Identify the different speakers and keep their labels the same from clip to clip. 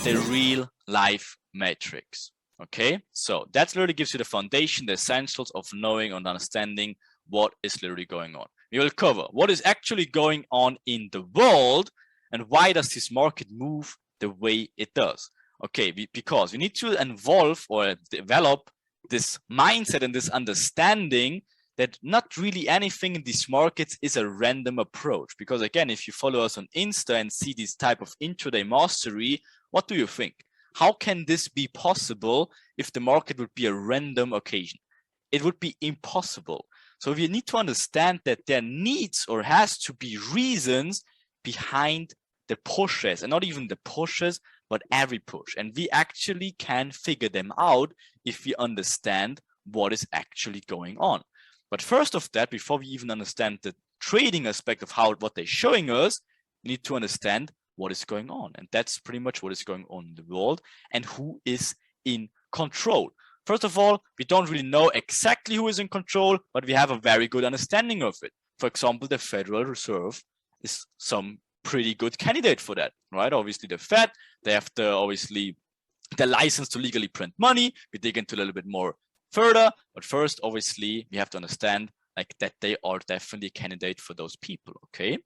Speaker 1: the real life matrix. Okay, so that literally gives you the foundation, the essentials of knowing and understanding what is literally going on. We will cover what is actually going on in the world and why does this market move the way it does. Okay, because you need to involve or develop this mindset and this understanding that not really anything in these markets is a random approach. Because again, if you follow us on Insta and see this type of intraday mastery, what do you think? How can this be possible if the market would be a random occasion? It would be impossible. So you need to understand that there needs or has to be reasons behind the pushes, and not even the pushes, but every push. And we actually can figure them out if we understand what is actually going on. But first of that, before we even understand the trading aspect of what they're showing us, we need to understand what is going on. And that's pretty much what is going on in the world and who is in control. First of all, we don't really know exactly who is in control, but we have a very good understanding of it. For example, the Federal Reserve is some pretty good candidate for that, right? Obviously the Fed, they have obviously the license to legally print money. We dig into a little bit more further, but first, obviously, we have to understand like that they are definitely a candidate for those people, okay?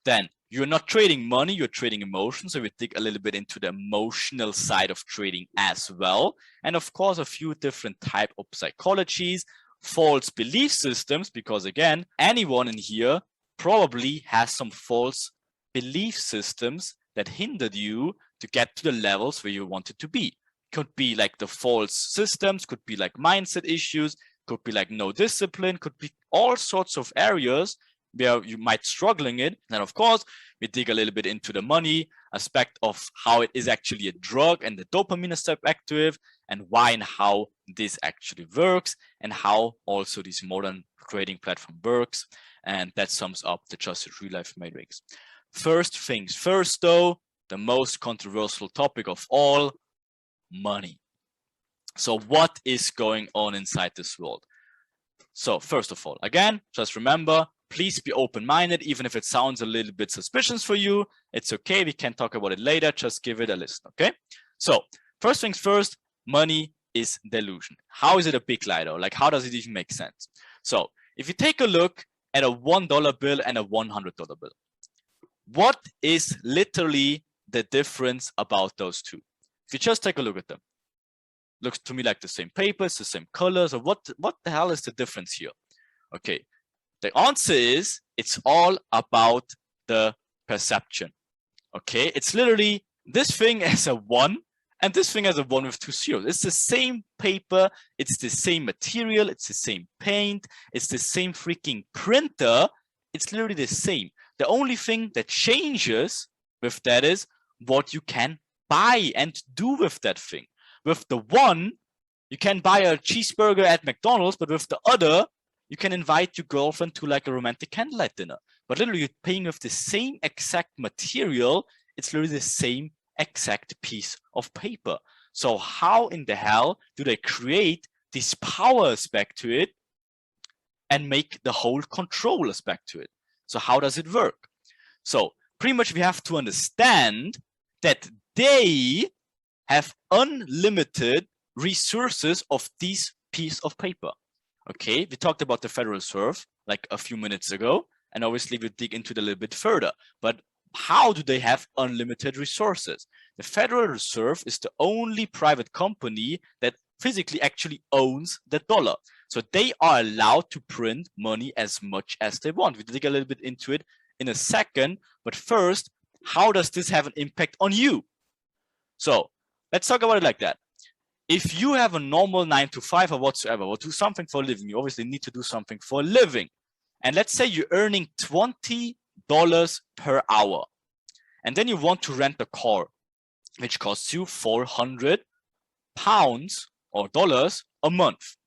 Speaker 1: Then you're not trading money, you're trading emotions. So we dig a little bit into the emotional side of trading as well. And of course, a few different type of psychologies, false belief systems, because again, anyone in here probably has some false belief systems that hindered you to get to the levels where you wanted to be. Could be like the false systems, could be like mindset issues, could be like no discipline, could be all sorts of areas where you might struggling it. And of course, we dig a little bit into the money aspect of how it is actually a drug and the dopamine aspect to it, and why and how this actually works, and how also this modern trading platform works. And that sums up the Trusted Real Life Matrix. First things first though, the most controversial topic of all, money. So what is going on inside this world? So first of all, again, just remember, please be open-minded, even if it sounds a little bit suspicious for you. It's okay, we can talk about it later, just give it a listen, okay? So first things first, money is delusion. How is it a big lie though? Like how does it even make sense? So if you take a look at a $1 bill and a $100 bill, what is literally the difference about those two? If you just take a look at them, looks to me like the same paper, it's the same colors, or what the hell is the difference here? Okay, the answer is it's all about the perception. Okay, it's literally this thing as a 1 and this thing as a 1 with 2 zeros. It's the same paper, it's the same material, it's the same paint, it's the same freaking printer. It's literally the same. The only thing that changes with that is what you can buy and do with that thing. With the 1, you can buy a cheeseburger at McDonald's, but with the other, you can invite your girlfriend to like a romantic candlelight dinner. But literally you're paying with the same exact material. It's literally the same exact piece of paper. So how in the hell do they create this power aspect to it and make the whole control aspect to it? So how does it work? So pretty much we have to understand that they have unlimited resources of this piece of paper. Okay, we talked about the Federal Reserve like a few minutes ago, and obviously we'll dig into it a little bit further. But how do they have unlimited resources? The Federal Reserve is the only private company that physically actually owns the dollar. So they are allowed to print money as much as they want. We'll dig a little bit into it in a second, but first, how does this have an impact on you? So let's talk about it like that. If you have a normal 9 to 5 or whatsoever, or do something for a living, you obviously need to do something for a living. And let's say you're earning $20 per hour. And then you want to rent a car, which costs you 400 pounds or dollars a month.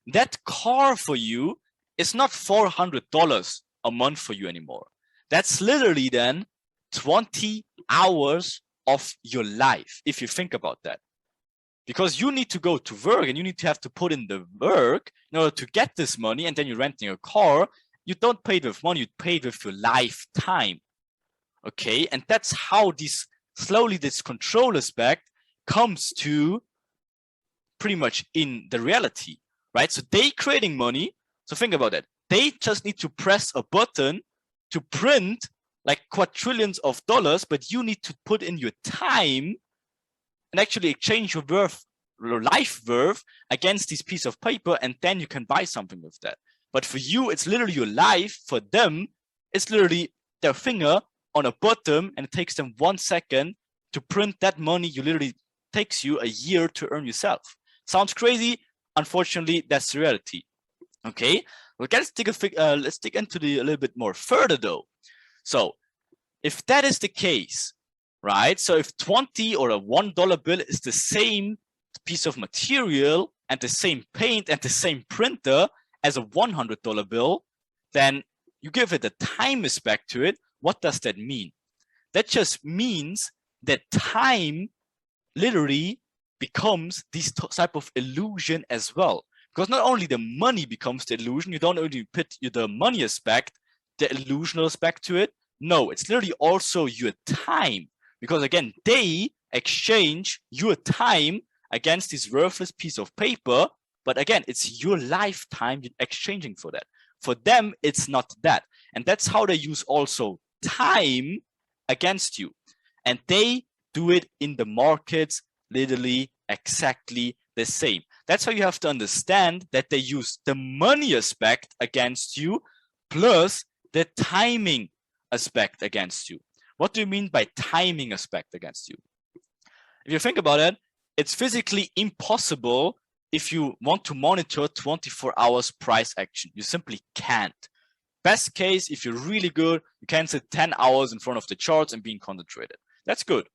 Speaker 1: That car for you is not $400 a month for you anymore. That's literally then 20 hours of your life, if you think about that. Because you need to go to work and you need to have to put in the work in order to get this money, and then you're renting a car. You don't pay it with money, you pay it with your lifetime. Okay, and that's how this slowly this control aspect comes to pretty much in the reality, right? So they creating money. So think about it. They just need to press a button to print like quadrillions of dollars, but you need to put in your time and actually exchange your worth, your life worth against this piece of paper, and then you can buy something with that. But for you, it's literally your life. For them, it's literally their finger on a button, and it takes them 1 second to print that money. You literally takes you a year to earn yourself. Sounds crazy. Unfortunately, that's the reality. Okay, well, let's dig into the a little bit more further though. So if that is the case, right? So if 20 or a $1 bill is the same piece of material and the same paint and the same printer as a $100 bill, then you give it a time aspect to it. What does that mean? That just means that time literally becomes this type of illusion as well. Because not only the money becomes the illusion, you don't only put the money aspect, the illusional aspect to it. No, it's literally also your time. Because again, they exchange your time against this worthless piece of paper. But again, it's your lifetime you're exchanging for that. For them, it's not that. And that's how they use also time against you. And they do it in the markets literally exactly the same. That's how you have to understand that they use the money aspect against you plus the timing aspect against you. What do you mean by timing aspect against you? If you think about it, it's physically impossible if you want to monitor 24 hours price action. You simply can't. Best case, if you're really good, you can sit 10 hours in front of the charts and being concentrated. That's good.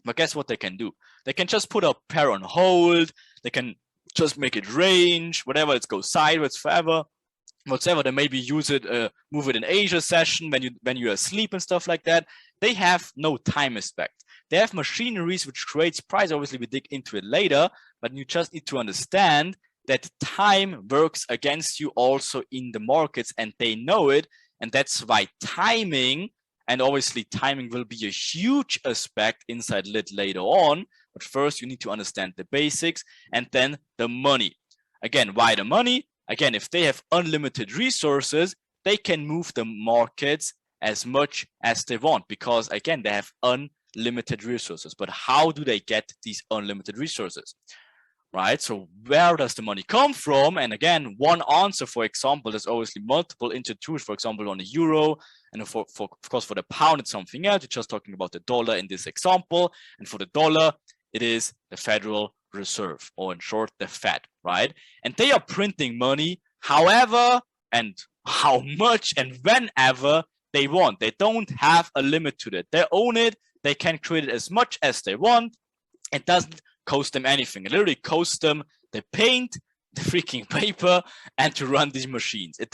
Speaker 1: But guess what they can do? They can just put a pair on hold. They can just make it range, whatever, it goes sideways forever, whatever. They maybe use it, move it in Asia session when you're asleep and stuff like that. They have no time aspect. They have machineries which creates price. Obviously, we dig into it later, but you just need to understand that time works against you also in the markets, and they know it. And that's why timing, and obviously timing will be a huge aspect inside lit later on. But first you need to understand the basics, and then the money. Again, why the money? Again, if they have unlimited resources, they can move the markets as much as they want, because again, they have unlimited resources. But how do they get these unlimited resources? Right? So where does the money come from? And again, one answer, for example, there's obviously multiple institutes, for example, on the euro, and of course, for the pound, it's something else. We're just talking about the dollar in this example. And for the dollar, it is the Federal Reserve, or in short, the Fed, right? And they are printing money however and how much and whenever they want. They don't have a limit to it. They own it. They can create it as much as they want. It doesn't cost them anything. It literally costs them the paint, the freaking paper, and to run these machines. That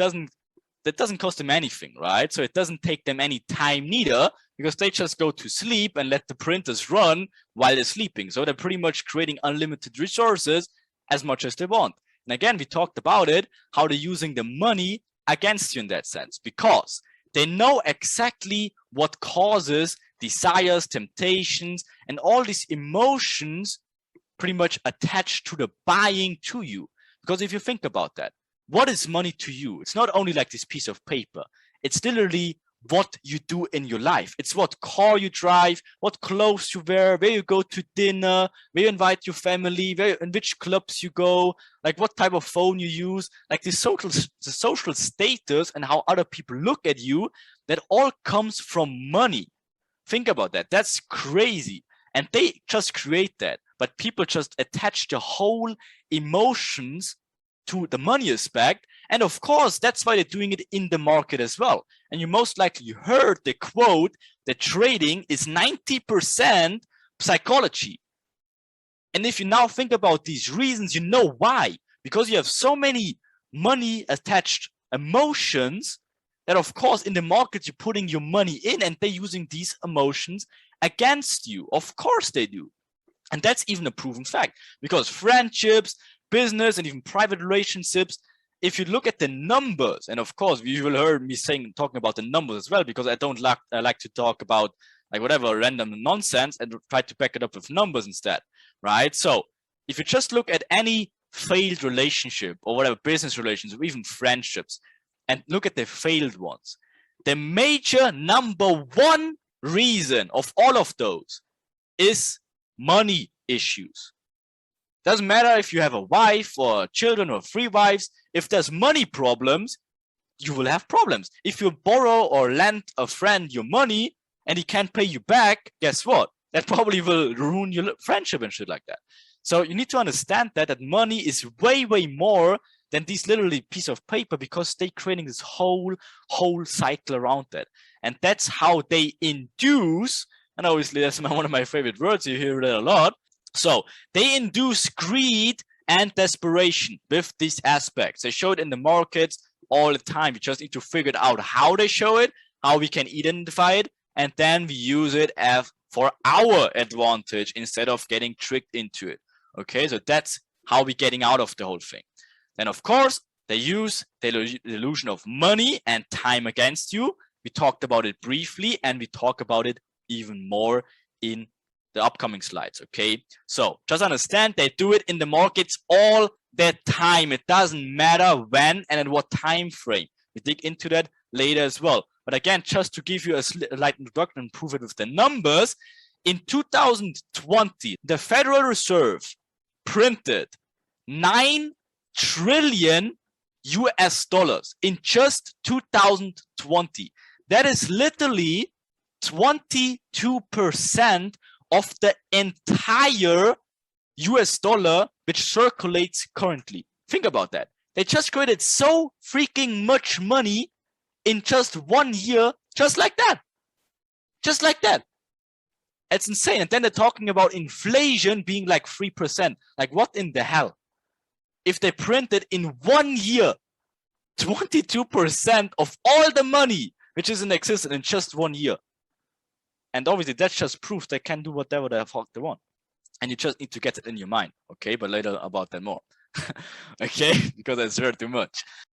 Speaker 1: doesn't cost them anything, right? So it doesn't take them any time neither, because they just go to sleep and let the printers run while they're sleeping. So they're pretty much creating unlimited resources as much as they want. And again, we talked about it, how they're using the money against you in that sense, because they know exactly what causes desires, temptations, and all these emotions pretty much attached to the buying to you. Because if you think about that, what is money to you? It's not only like this piece of paper. It's literally what you do in your life. It's what car you drive, what clothes you wear, where you go to dinner, where you invite your family, in which clubs you go, like what type of phone you use, like the social status and how other people look at you. That all comes from money. Think about that. That's crazy. And they just create that. But people just attach the whole emotions to the money aspect. And of course, that's why they're doing it in the market as well. And you most likely heard the quote that trading is 90% psychology. And if you now think about these reasons, you know why. Because you have so many money attached emotions that, of course, in the market, you're putting your money in and they're using these emotions against you. Of course they do. And that's even a proven fact, because friendships, business, and even private relationships, if you look at the numbers, and of course, you will hear me talking about the numbers as well, because I don't like to talk about like whatever random nonsense and try to back it up with numbers instead. right? So if you just look at any failed relationship or whatever, business relations or even friendships, and look at the failed ones, the major number one reason of all of those is money issues. Doesn't matter if you have a wife or children or 3 wives, if there's money problems, you will have problems. If you borrow or lend a friend your money and he can't pay you back, guess what? That probably will ruin your friendship and shit like that. So you need to understand that money is way, way more than these literally piece of paper, because they're creating this whole cycle around that. And that's how they induce, and obviously that's one of my favorite words, you hear it a lot. So they induce greed and desperation with these aspects. They show it in the markets all the time. We just need to figure out how they show it, how we can identify it, and then we use it as for our advantage instead of getting tricked into it. Okay, so that's how we're getting out of the whole thing. Then of course, they use the illusion of money and time against you. We talked about it briefly, and we talk about it even more in the upcoming slides. Okay, so just understand they do it in the markets all the time. It doesn't matter when and at what time frame. We dig into that later as well. But again, just to give you a light introduction and prove it with the numbers, in 2020, the Federal Reserve printed 9 trillion US dollars in just 2020. That is literally 22% of the entire US dollar which circulates currently. Think about that. They just created so freaking much money in just 1 year, just like that. Just like that. It's insane. And then they're talking about inflation being like 3%. Like, what in the hell? If they printed in 1 year 22% of all the money which is in existence in just 1 year. And obviously that's just proof they can do whatever the fuck they want. And you just need to get it in your mind. Okay, but later about that more. Okay, because I swear too much.